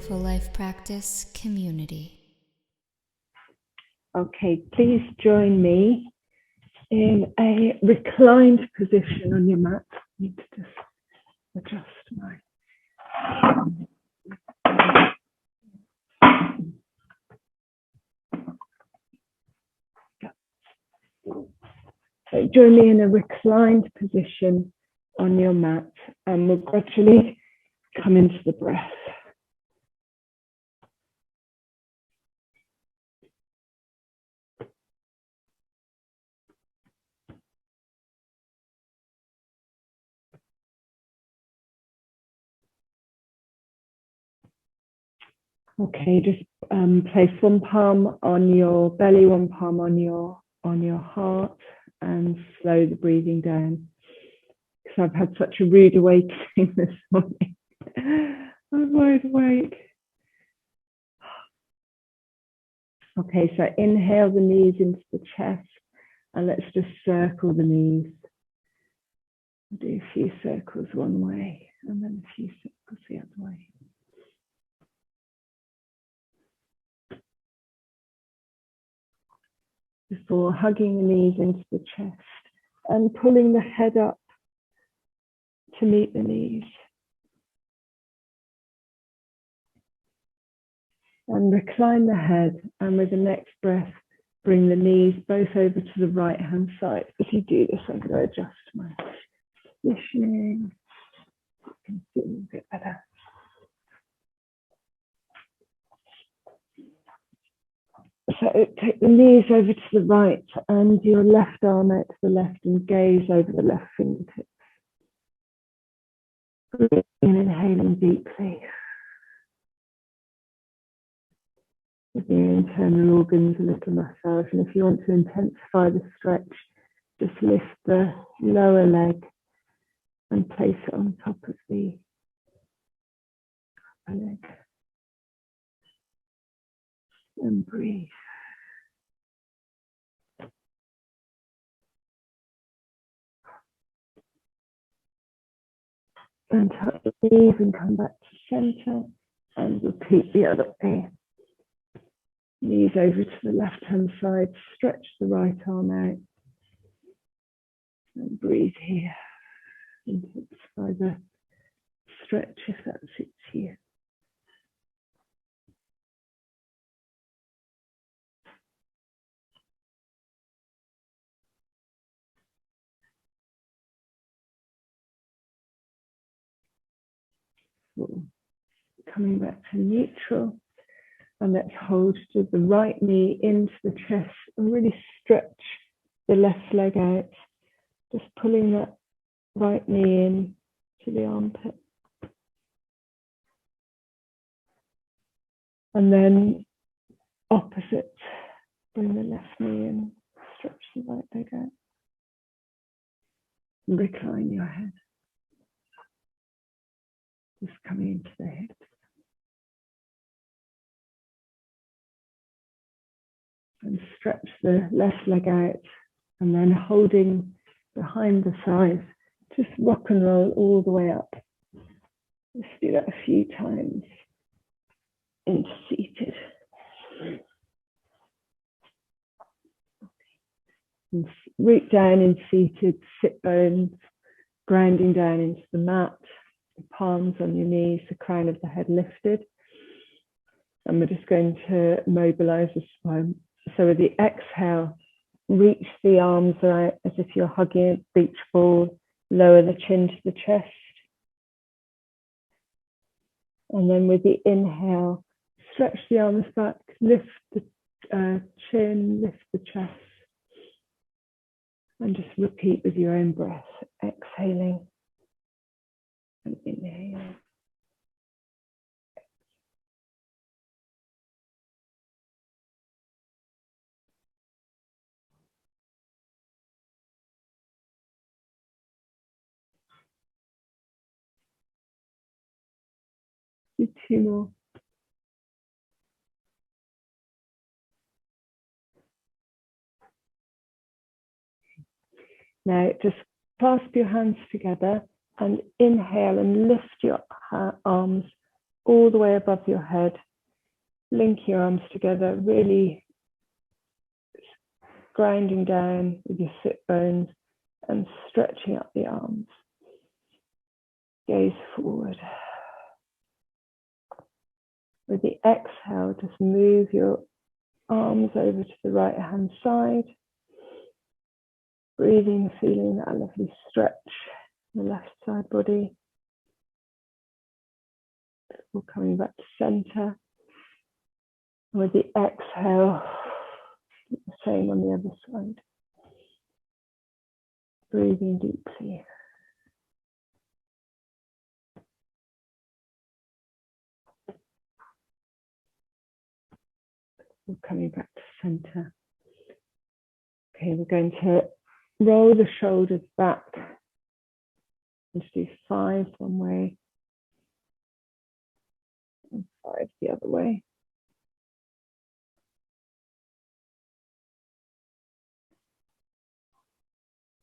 Mindful Life Practice community. Okay, please join me in a reclined position on your mat. I need to just adjust my. So join me in a reclined position on your mat, and we'll gradually come into the breath. Okay, just place one palm on your belly, one palm on your heart, and slow the breathing down. Because I've had such a rude awakening this morning. I'm wide awake. Okay, so inhale the knees into the chest, and let's just circle the knees. We'll do a few circles one way, and then a few circles the other way. Before hugging the knees into the chest and pulling the head up to meet the knees. And recline the head, and with the next breath, bring the knees both over to the right hand side. As you do this, I'm going to adjust my positioning. You can see a bit better. So take the knees over to the right and your left arm out to the left and gaze over the left fingertips. Breathe in, inhaling deeply. Give your internal organs a little massage, and if you want to intensify the stretch, just lift the lower leg and place it on top of the upper leg. And breathe. And tuck the knees and come back to center and repeat the other way. Knees over to the left hand side, stretch the right arm out and breathe here. Intensify the stretch if that suits you. Cool. Coming back to neutral, and let's hold to the right knee into the chest and really stretch the left leg out, just pulling that right knee in to the armpit. And then opposite, bring the left knee in, stretch the right leg out. And recline your head. Just coming into the hips. And stretch the left leg out, and then holding behind the thighs, just rock and roll all the way up. Let's do that a few times into seated. And root down in seated, sit bones grounding down into the mat, the palms on your knees, the crown of the head lifted. And we're just going to mobilize the spine. So with the exhale, reach the arms out as if you're hugging a beach ball, lower the chin to the chest. And then with the inhale, stretch the arms back, lift the chin, lift the chest. And just repeat with your own breath, exhaling and inhaling. Do two more. Now just clasp your hands together and inhale and lift your arms all the way above your head. Link your arms together, really grinding down with your sit bones and stretching up the arms. Gaze forward. With the exhale, just move your arms over to the right hand side. Breathing, feeling that lovely stretch in the left side body. We're coming back to center. With the exhale, the same on the other side. Breathing deeply. We're coming back to center. Okay, we're going to roll the shoulders back. Let's do 5 one way and 5 the other way.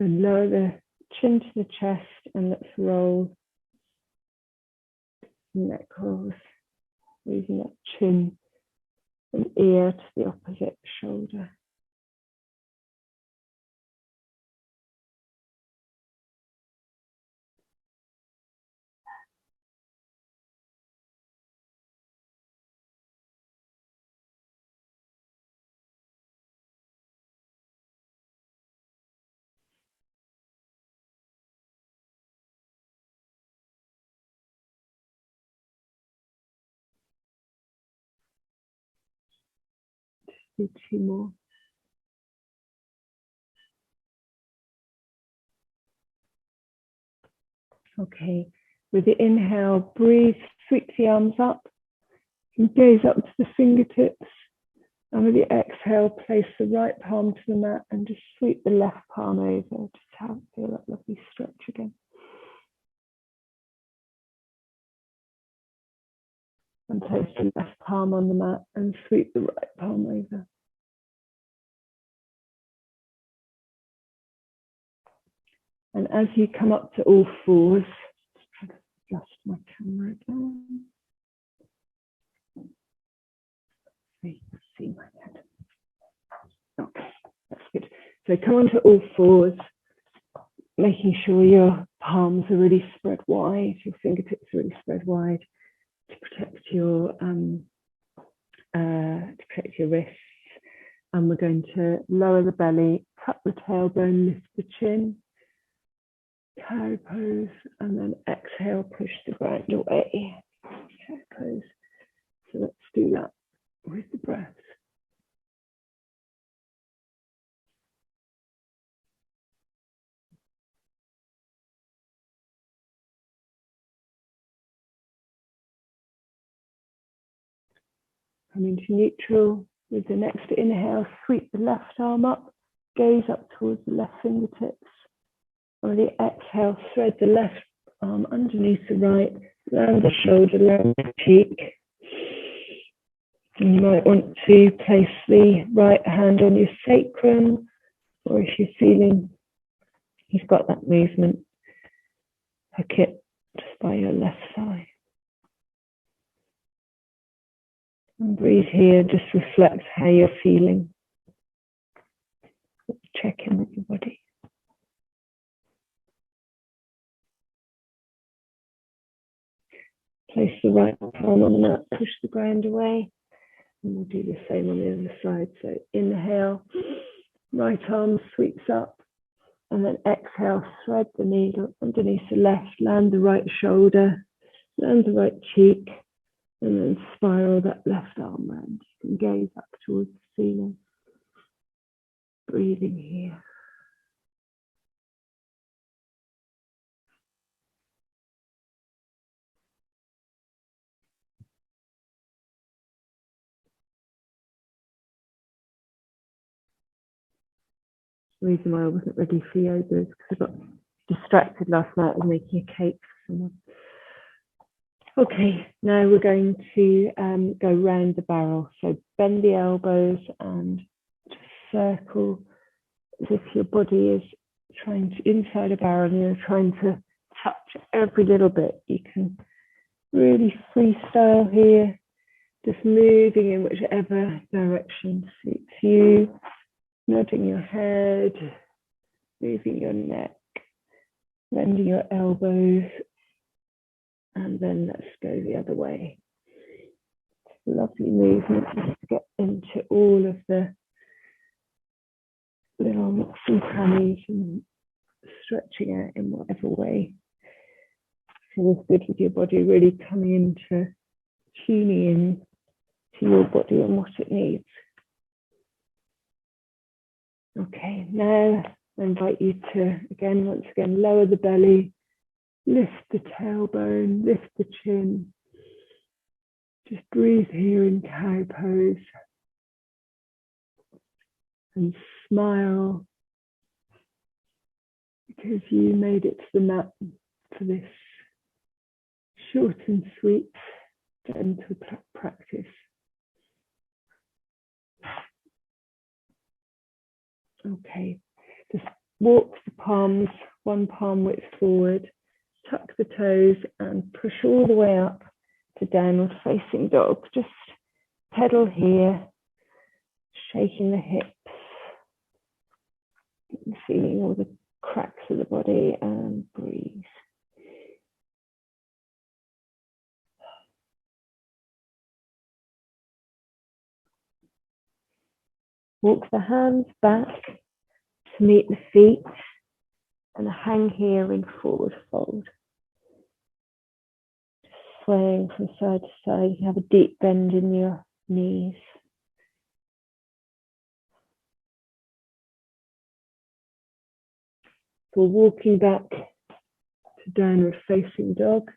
And lower the chin to the chest and let's roll neck rolls, moving that chin and ear to the opposite shoulder. Do 2 more. Okay, with the inhale, breathe, sweep the arms up and gaze up to the fingertips. And with the exhale, place the right palm to the mat and just sweep the left palm over. Just feel that lovely stretch again. And place the left palm on the mat and sweep the right palm over. And as you come up to all fours, try to adjust my camera again. So you can see my head. Okay, that's good. So come onto all fours, making sure your palms are really spread wide, your fingertips are really spread wide to protect your wrists. And we're going to lower the belly, tuck the tailbone, lift the chin. Cow pose, and then exhale, push the ground away. Cow pose. So let's do that with the breath. Coming to neutral with the next inhale, sweep the left arm up, gaze up towards the left fingertips. On the exhale, thread the left arm underneath the right, land the shoulder, land the cheek. And you might want to place the right hand on your sacrum, or if you're feeling you've got that movement, hook it just by your left thigh. And breathe here, just reflect how you're feeling. Check in with your body. Place the right palm on the mat, push the ground away. And we'll do the same on the other side. So inhale, right arm sweeps up. And then exhale, thread the needle underneath the left, land the right shoulder, land the right cheek, and then spiral that left arm round. You can gaze up towards the ceiling. Breathing here. The reason why I wasn't ready for yoga is because I got distracted last night with making a cake for someone. Okay, now we're going to go round the barrel. So bend the elbows and just circle as if your body is trying to, inside a barrel, and you're trying to touch every little bit you can really freestyle here, just moving in whichever direction suits you, nodding your head, moving your neck, bending your elbows, and then let's go the other way. Lovely movement just to get into all of the little nooks and crannies and stretching out in whatever way feels good with your body, really coming into tuning in to your body and what it needs. Okay, now I invite you to, once again, lower the belly, lift the tailbone, lift the chin. Just breathe here in cow pose and smile because you made it to the mat for this short and sweet gentle practice. Okay, just walk the palms, one palm width forward, tuck the toes and push all the way up to downward facing dog. Just pedal here, shaking the hips, feeling all the cracks of the body, and breathe. Walk the hands back to meet the feet and hang here in forward fold. Swaying from side to side, you have a deep bend in your knees. So walking back to downward facing dog.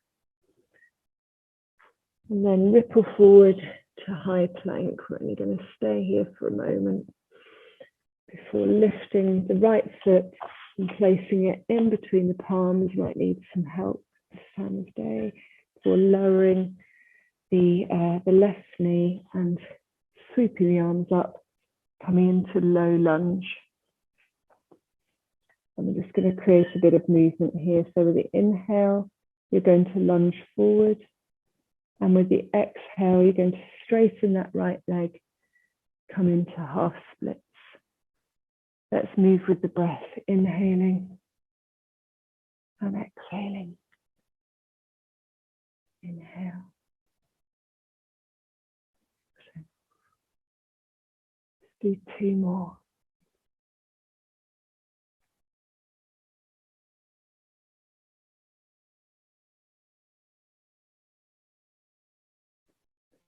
And then ripple forward to high plank. We're only going to stay here for a moment before lifting the right foot and placing it in between the palms. You might need some help this time of day. Before lowering the left knee and sweeping the arms up, coming into low lunge. And we're just going to create a bit of movement here. So with the inhale, you're going to lunge forward. And with the exhale, you're going to straighten that right leg, come into half splits. Let's move with the breath, inhaling and exhaling. Inhale. Do two more.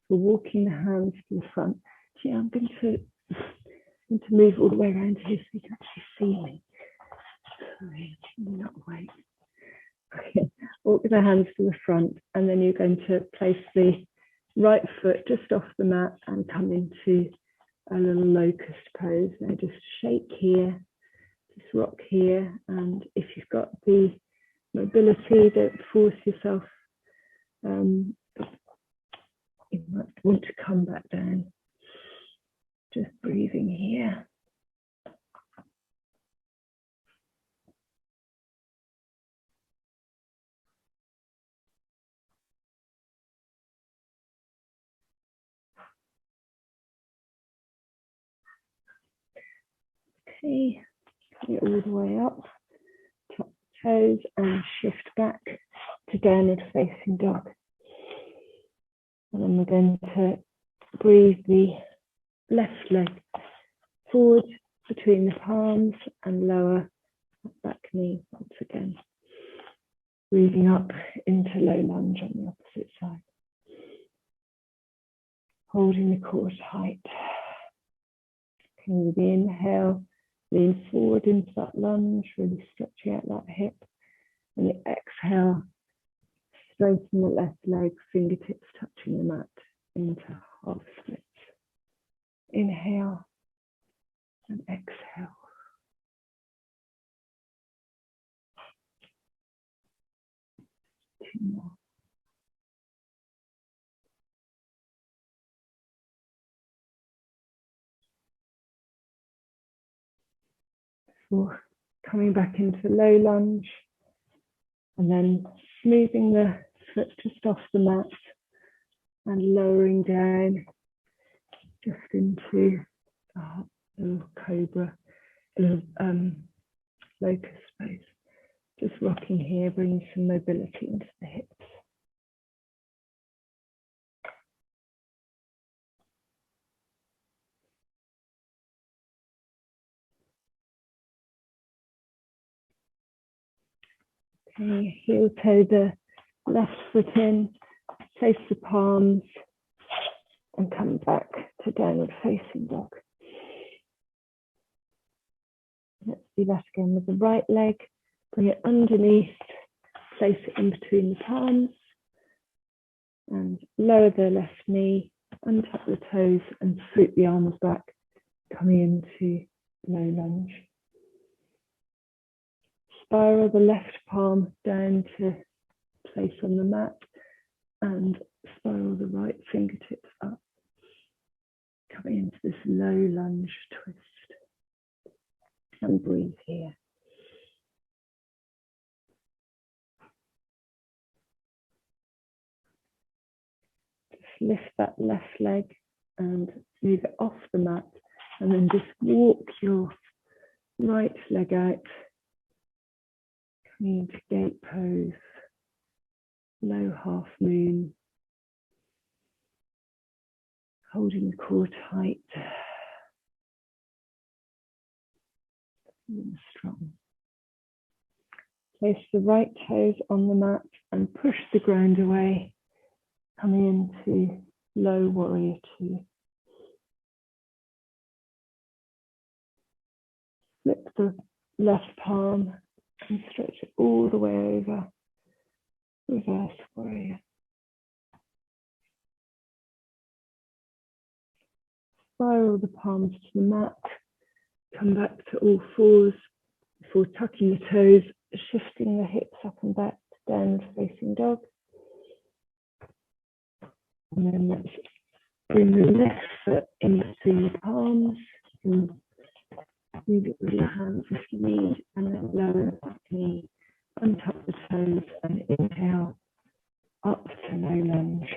We're walking the hands to the front. Gee, I'm going to move all the way around here so you can actually see me. Sorry, not awake. Okay, walk the hands to the front, and then you're going to place the right foot just off the mat and come into a little locust pose. Now just shake here, just rock here, and if you've got the mobility, don't force yourself. You might want to come back down. Just breathing here. Okay, bring it all the way up, top toes, and shift back to downward facing dog. And then we're going to breathe the left leg forward between the palms and lower back knee once again. Breathing up into low lunge on the opposite side. Holding the core tight. Okay, with the inhale, lean forward into that lunge, really stretching out that hip. And the exhale, straighten the left leg, fingertips touching the mat into half splits. Inhale and exhale. Two more. Before coming back into low lunge, and then smoothing the foot just off the mat and lowering down just into a little cobra, a little locust pose. Just rocking here, bringing some mobility into the hips. Okay, heel toe the left foot in, place the palms, and come back to downward facing dog. Let's do that again with the right leg. Bring it underneath, place it in between the palms, and lower the left knee, untuck the toes, and sweep the arms back, coming into low lunge. Spiral the left palm down to place on the mat, and spiral the right fingertips up, coming into this low lunge twist. And breathe here. Just lift that left leg and move it off the mat, and then just walk your right leg out, coming into gate pose, low half moon, holding the core tight, feeling strong. Place the right toes on the mat and push the ground away, coming into low warrior two. Flip the left palm and stretch it all the way over, reverse warrior. Spiral the palms to the mat, come back to all fours before tucking the toes, shifting the hips up and back to downward facing dog. And then let's bring the left foot in between the palms, and move it with your hands if you need, and then lower the back knee, untuck the toes, and inhale up to low lunge.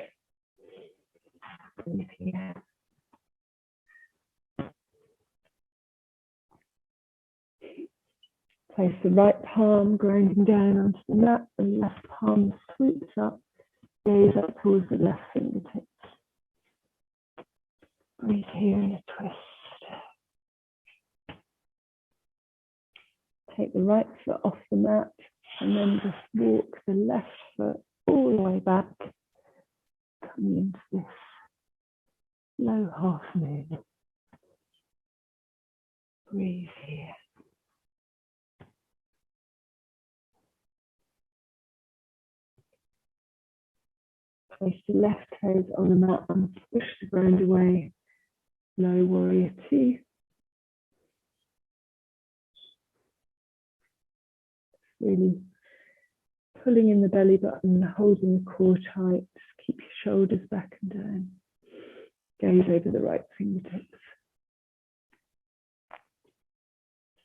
Breathe here. Place the right palm grounding down onto the mat, and left palm swoops up, gaze up towards the left fingertips. Breathe here in a twist. Take the right foot off the mat, and then just walk the left foot all the way back, coming into this low half moon. Breathe here. Place the left toes on the mat and push the ground away. Low warrior two. Really pulling in the belly button, holding the core tight. Just keep your shoulders back and down. Gaze over the right fingertips.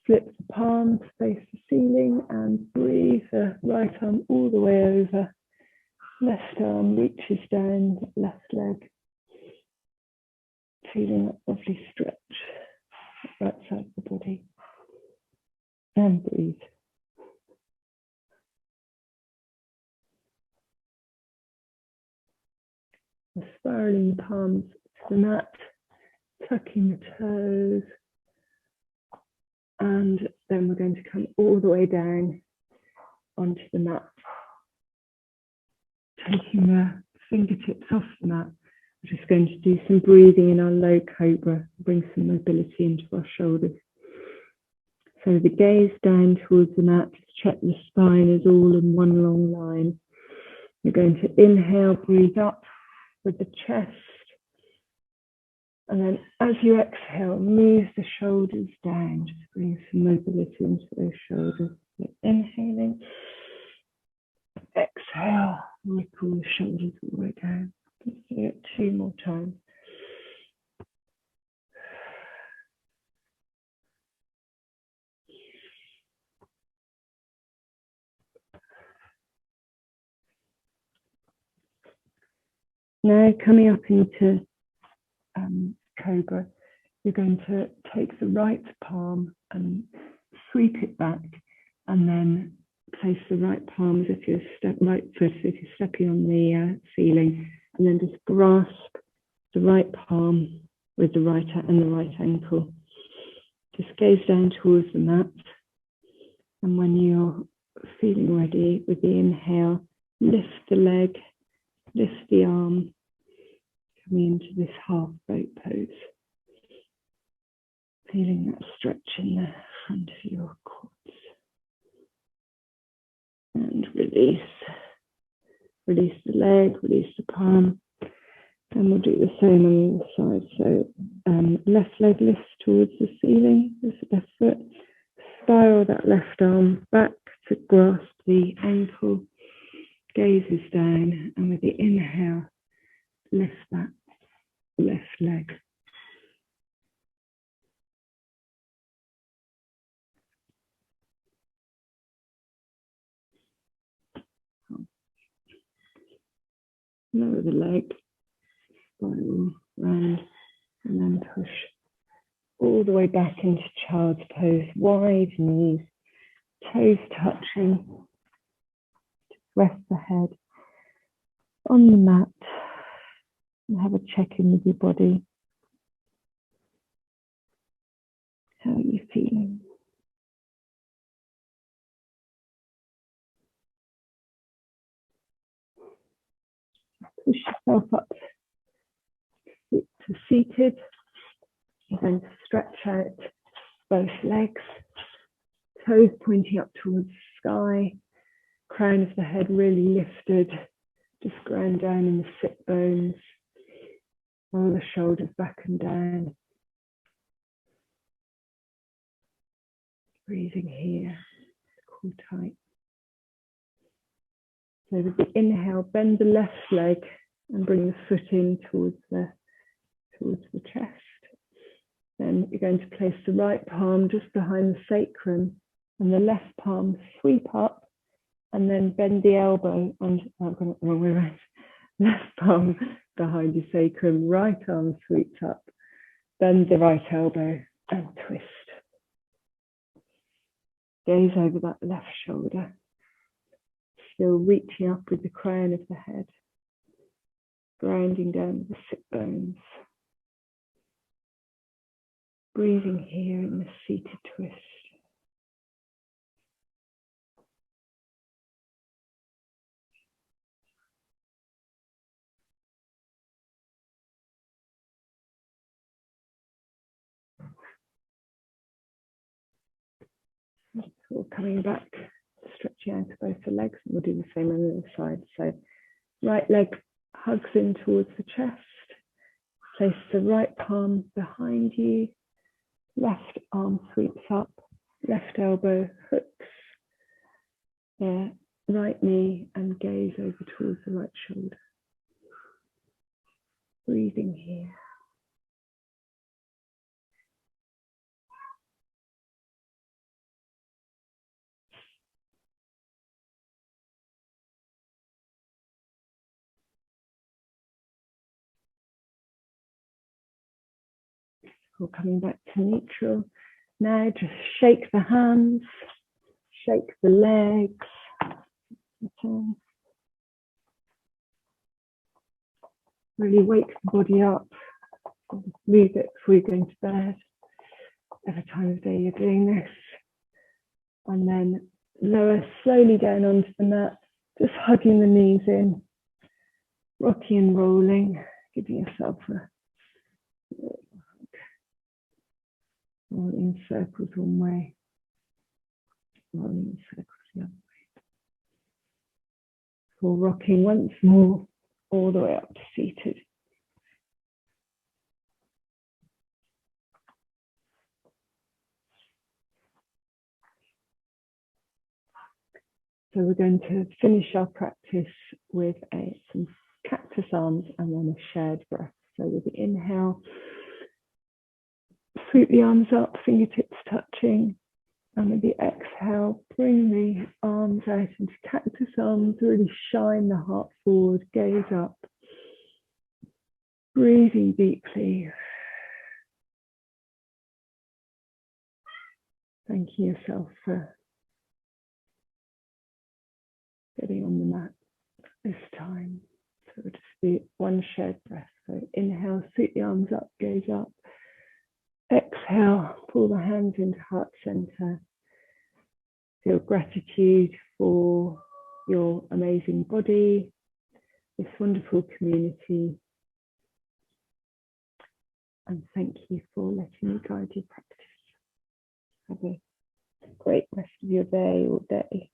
Flip the palms, face the ceiling, and breathe the right arm all the way over. Left arm reaches down, left leg. Feeling that lovely stretch, right side of the body. And breathe. Spiraling the palms to the mat, tucking the toes, and then we're going to come all the way down onto the mat. Taking the fingertips off the mat, we're just going to do some breathing in our low cobra, bring some mobility into our shoulders. So the gaze down towards the mat, check the spine is all in one long line. You're going to inhale, breathe up with the chest, and then as you exhale, move the shoulders down, just bring some mobility into those shoulders. So inhaling, exhale, ripple the shoulders all the way down. Let's do it 2 more times. Now coming up into Cobra, you're going to take the right palm and sweep it back, and then place the right palm as if you're right foot as if you're stepping on the ceiling, and then just grasp the right palm with the right and the right ankle. Just gaze down towards the mat, and when you're feeling ready with the inhale, lift the leg, lift the arm, coming into this half boat pose. Feeling that stretch in the front of your quads. And release. Release the leg, release the palm. And we'll do the same on the other side. So left leg lifts towards the ceiling, with the left foot. Spiral that left arm back to grasp the ankle. Gazes down, and with the inhale, lift that left leg. Lower the leg, spiral round, and then push all the way back into child's pose. Wide knees, toes touching. Rest the head on the mat and have a check-in with your body. How are you feeling? Push yourself up to seated. You're going to stretch out both legs, toes pointing up towards the sky, crown of the head really lifted, just ground down in the sit bones, roll the shoulders back and down. Breathing here, core tight. So with the inhale, bend the left leg and bring the foot in towards the chest. Then you're going to place the right palm just behind the sacrum and the left palm sweep up, and then bend the elbow and I've got it the wrong way around. Left palm behind your sacrum, right arm sweeps up, bend the right elbow and twist. Gaze over that left shoulder. Still reaching up with the crown of the head, grounding down the sit bones. Breathing here in the seated twist. So coming back, stretching out to both the legs, and we'll do the same on the other side. So right leg hugs in towards the chest. Place the right palm behind you. Left arm sweeps up. Left elbow hooks the right knee and gaze over towards the right shoulder. Breathing here. Or coming back to neutral. Now just shake the hands, shake the legs. Really wake the body up. Move it before you're going to bed. Every time of day you're doing this. And then lower slowly down onto the mat, just hugging the knees in, rocking and rolling, giving yourself a rolling in circles one way, rolling in circles the other way. So rocking once more, all the way up to seated. So we're going to finish our practice with some cactus arms and then a shared breath. So with the inhale, sweep the arms up, fingertips touching. And with the exhale, bring the arms out into cactus arms, really shine the heart forward, gaze up. breathing deeply. Thanking yourself for getting on the mat this time. So we'll just do one shared breath. So inhale, sweep the arms up, gaze up. Exhale, pull the hands into heart center. Feel gratitude for your amazing body, this wonderful community. And thank you for letting me guide your practice. Have a great rest of your day or day.